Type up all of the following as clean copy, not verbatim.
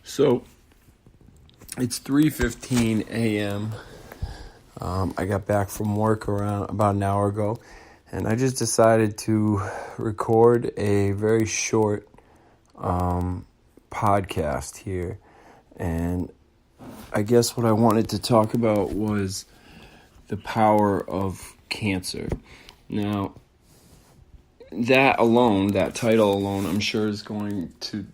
So it's 3:15 a.m. I got back from work around about an hour ago, and I just decided to record a very short podcast here. And I guess what I wanted to talk about was the power of cancer. Now, that alone, that title alone, I'm sure is going to,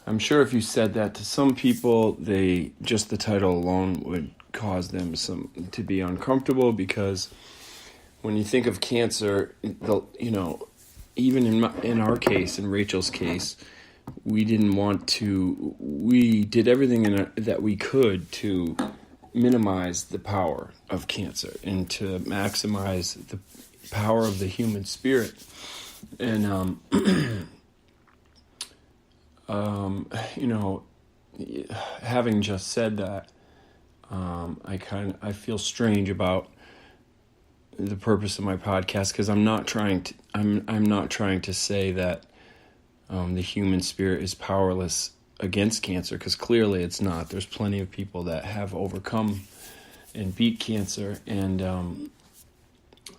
I'm sure if you said that to some people, just the title alone would cause them to be uncomfortable, because when you think of cancer, even in our case, in Rachel's case, we did everything that we could to minimize the power of cancer and to maximize the power of the human spirit. And having just said that, I feel strange about the purpose of my podcast, because I'm not trying to say that the human spirit is powerless against cancer, because clearly it's not. There's plenty of people that have overcome and beat cancer, and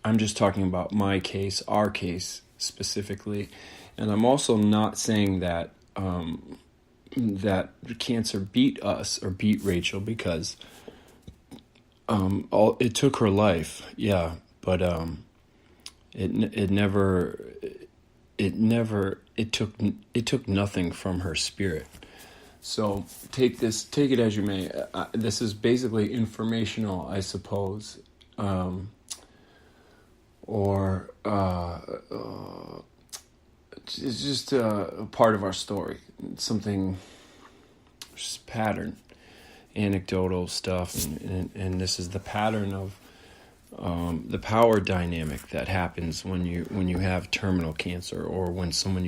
I'm just talking about my case, our case specifically. And I'm also not saying that that cancer beat us or beat Rachel, because it took her life, yeah, but it took nothing from her spirit. So take it as you may. This is basically informational, I suppose, it's just a part of our story. Something, just pattern, anecdotal stuff, and this is the pattern of the power dynamic that happens when you have terminal cancer, or when someone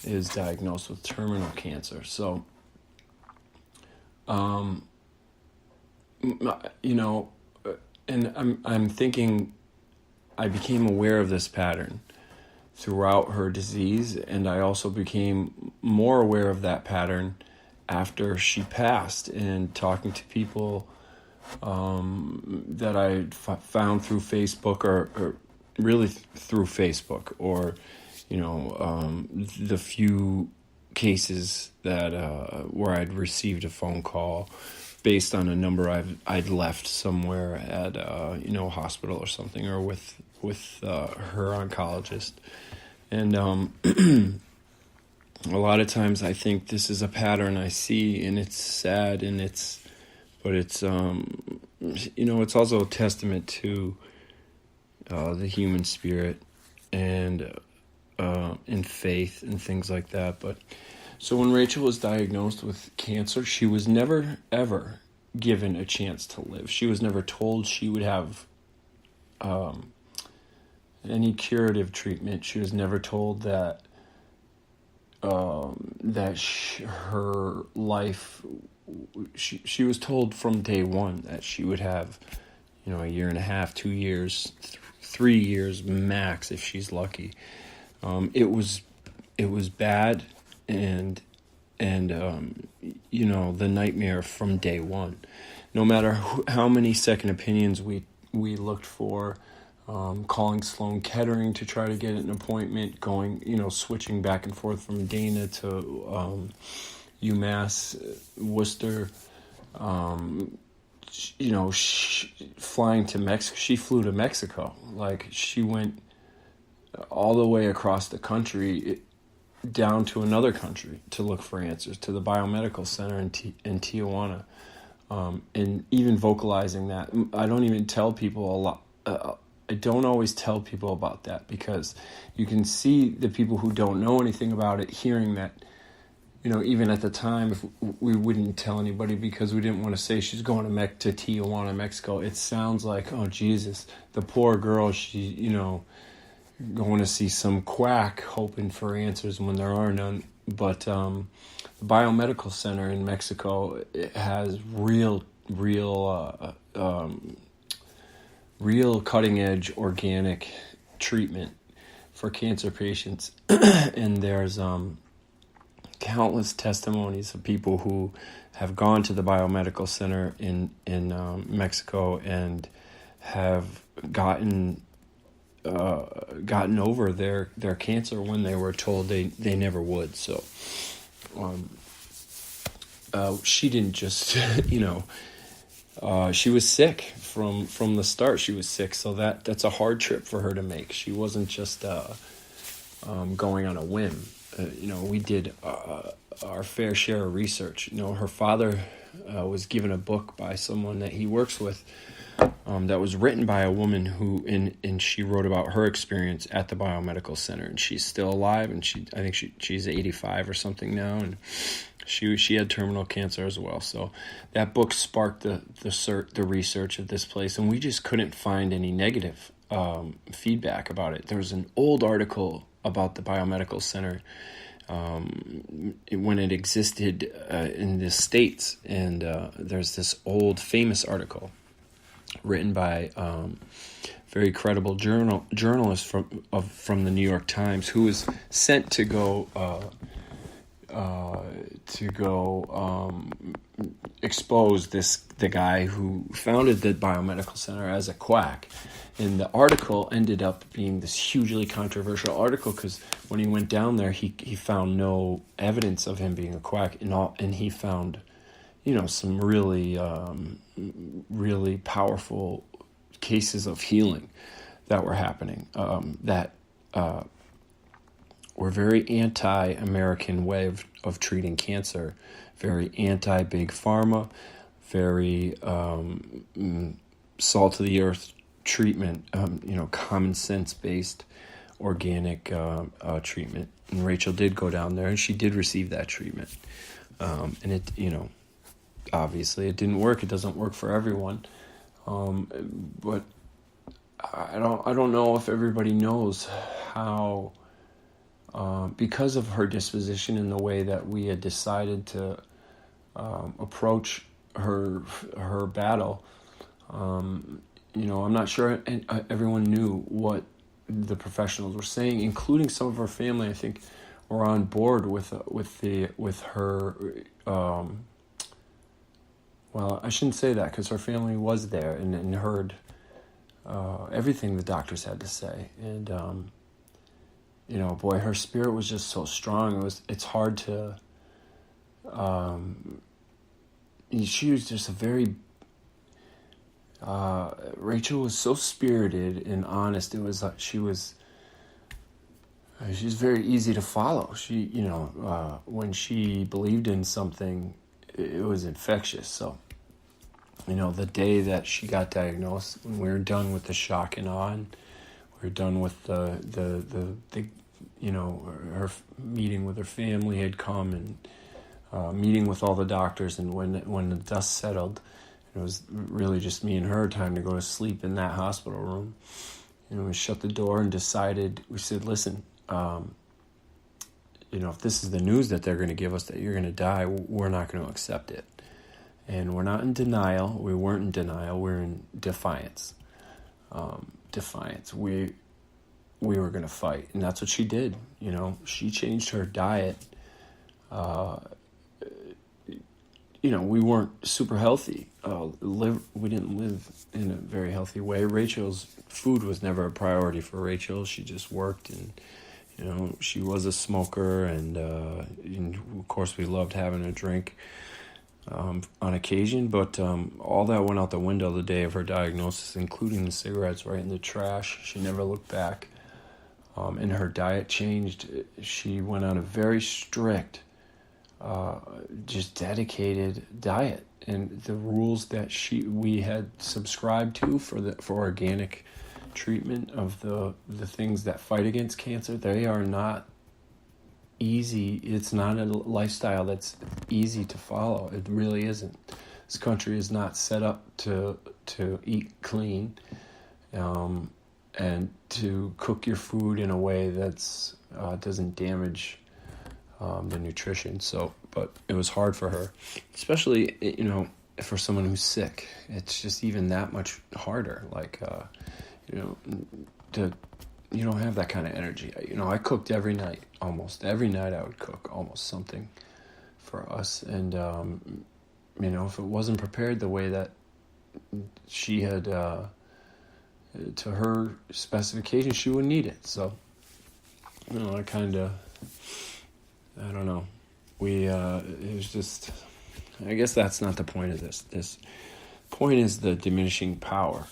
is diagnosed with terminal cancer. So, and I'm thinking, I became aware of this pattern throughout her disease, and I also became more aware of that pattern after she passed, and talking to people that I found through Facebook, or really through Facebook, or the few cases that where I'd received a phone call based on a number I'd left somewhere at a hospital or something, or with her oncologist. And a lot of times I think this is a pattern I see, and it's sad, and it's it's also a testament to the human spirit and faith and things like that. But so when Rachel was diagnosed with cancer, she was never ever given a chance to live. She was never told she would have any curative treatment. She was never told that her life. She was told from day one that she would have, a year and a half, 2 years, 3 years max if she's lucky. It was bad, and the nightmare from day one. No matter how many second opinions we looked for, calling Sloan Kettering to try to get an appointment, going, switching back and forth from Dana to UMass, Worcester, flying to Mexico. She flew to Mexico. Like, she went all the way across the country, down to another country, to look for answers, to the biomedical center in Tijuana. And even vocalizing that, I don't even tell people a lot. I don't always tell people about that, because you can see the people who don't know anything about it hearing that. Even at the time, if we wouldn't tell anybody, because we didn't want to say she's going to Tijuana, Mexico. It sounds like, oh, Jesus, the poor girl, she, going to see some quack hoping for answers when there are none. But the biomedical center in Mexico, it has real cutting edge organic treatment for cancer patients. And there's countless testimonies of people who have gone to the biomedical center in Mexico and have gotten over their cancer when they were told they never would. So she didn't just she was sick from the start. She was sick, so that's a hard trip for her to make. She wasn't just going on a whim. We did our fair share of research. Her father was given a book by someone that he works with that was written by a woman who, and she wrote about her experience at the biomedical center, and she's still alive, and I think she's 85 or something now, and she had terminal cancer as well. So that book sparked the research of this place, and we just couldn't find any negative feedback about it. There was an old article about the biomedical center when it existed in the States, and there's this old famous article written by very credible journalist from the New York Times, who was sent to go expose the guy who founded the biomedical center as a quack. And the article ended up being this hugely controversial article because when he went down there, he found no evidence of him being a quack, and he found some really really powerful cases of healing that were happening that were very anti-American way of treating cancer, very anti-big pharma, very salt of the earth treatment, common sense based organic treatment. And Rachel did go down there, and she did receive that treatment, and it obviously it didn't work. It doesn't work for everyone, but I don't know if everybody knows how, because of her disposition and the way that we had decided to approach her battle. I'm not sure everyone knew what the professionals were saying, including some of her family. I think were on board with her. Well, I shouldn't say that because her family was there and heard everything the doctors had to say. And boy, her spirit was just so strong. It's hard to. She was just a very. Rachel was so spirited and honest. It was like she's very easy to follow. She, when she believed in something, it was infectious. So, the day that she got diagnosed, when we were done with the shock and awe, and we were done with the her meeting with her family had come, and meeting with all the doctors, and when the dust settled, it was really just me and her, time to go to sleep in that hospital room. We shut the door and we said, listen, if this is the news that they're going to give us, that you're going to die, we're not going to accept it. And we're not in denial. We weren't in denial. We're in defiance. Defiance. We were going to fight. And that's what she did. She changed her diet. We weren't super healthy. We didn't live in a very healthy way. Rachel's food was never a priority for Rachel. She just worked, and she was a smoker, and of course we loved having a drink on occasion. But all that went out the window the day of her diagnosis, including the cigarettes, right in the trash. She never looked back, and her diet changed. She went on a very strict, just dedicated diet, and the rules that we had subscribed to for organic treatment of the things that fight against cancer, they are not easy. It's not a lifestyle that's easy to follow. It really isn't. This country is not set up to eat clean, and to cook your food in a way that's doesn't damage the nutrition. So, but it was hard for her, especially for someone who's sick. It's just even that much harder. Like to you don't have that kind of energy. I cooked every night. Almost every night I would cook almost something for us. And, if it wasn't prepared the way that she had, to her specifications, she wouldn't eat it. So, I don't know. It was just, I guess that's not the point of this. This point is the diminishing power.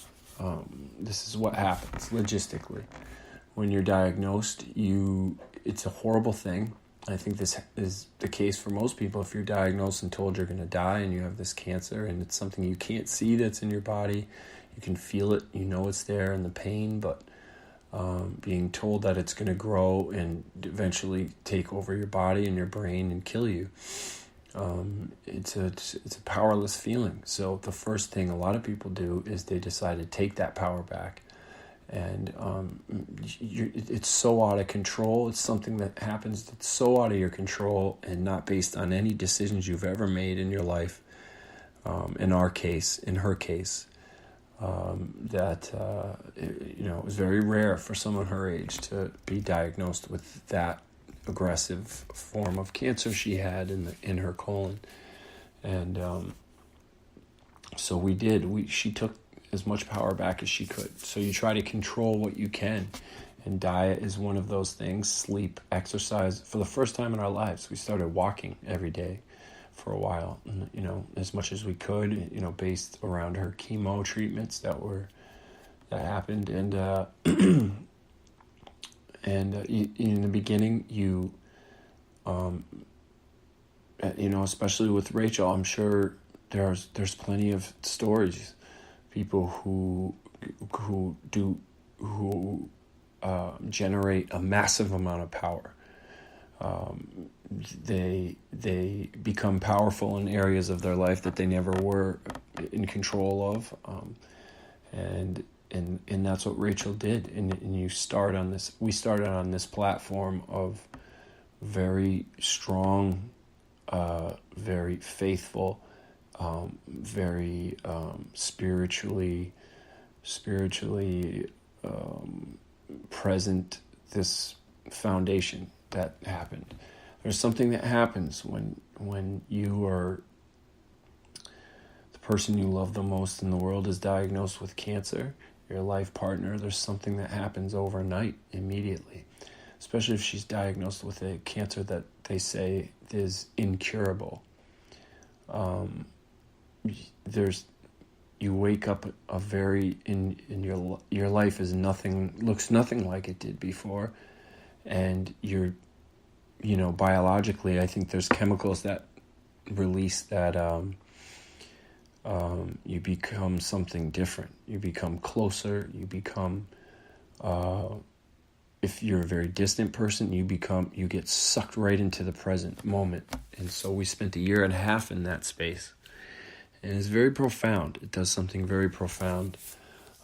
This is what happens logistically. When you're diagnosed, it's a horrible thing. I think this is the case for most people. If you're diagnosed and told you're going to die and you have this cancer and it's something you can't see that's in your body, you can feel it, it's there and the pain, but being told that it's going to grow and eventually take over your body and your brain and kill you, it's a powerless feeling. So the first thing a lot of people do is they decide to take that power back. And it's so out of control. It's something that happens that's so out of your control and not based on any decisions you've ever made in your life. In her case, that it was very rare for someone her age to be diagnosed with that aggressive form of cancer she had in her colon. And so she took as much power back as she could. So you try to control what you can, and diet is one of those things. Sleep, exercise. For the first time in our lives, we started walking every day for a while, as much as we could, based around her chemo treatments that happened. And in the beginning, especially with Rachel, I'm sure there's plenty of stories. People who generate a massive amount of power. They become powerful in areas of their life that they never were in control of, and that's what Rachel did. And you start on this. We started on this platform of very strong, very faithful. Very spiritually present, this foundation that happened. There's something that happens when you are the person you love the most in the world is diagnosed with cancer, your life partner. There's something that happens overnight, immediately, especially if she's diagnosed with a cancer that they say is incurable. You wake up in your life is looks nothing like it did before, and you're biologically, I think there's chemicals that release that you become something different. You become closer. You become if you're a very distant person, you get sucked right into the present moment. And so we spent 1.5 years in that space. And it's very profound. It does something very profound.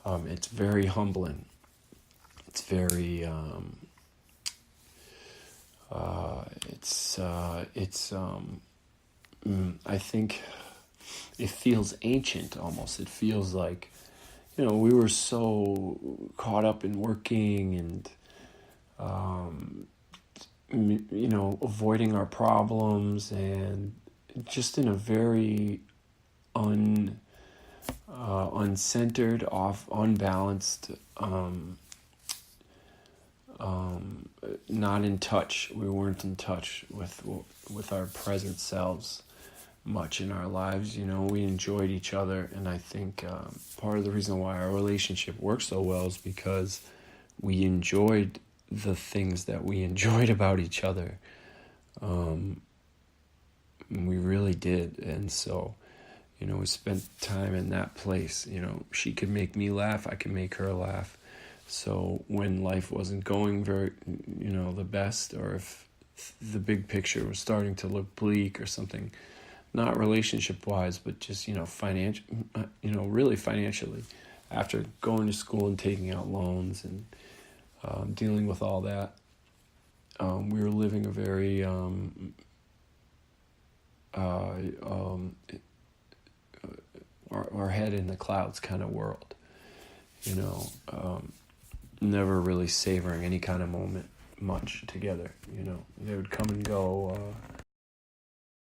It's very humbling. It's very, I think it feels ancient almost. It feels like, we were so caught up in working and, avoiding our problems and just in a very uncentered, unbalanced, not in touch. We weren't in touch with our present selves much in our lives. We enjoyed each other, and I think part of the reason why our relationship worked so well is because we enjoyed the things that we enjoyed about each other. We really did, and so we spent time in that place. She could make me laugh, I could make her laugh. So when life wasn't going very, the best, or if the big picture was starting to look bleak or something, not relationship-wise, but just, really financially, after going to school and taking out loans and dealing with all that, we were living a very our head in the clouds kind of world, never really savoring any kind of moment much together. You know, they would come and go.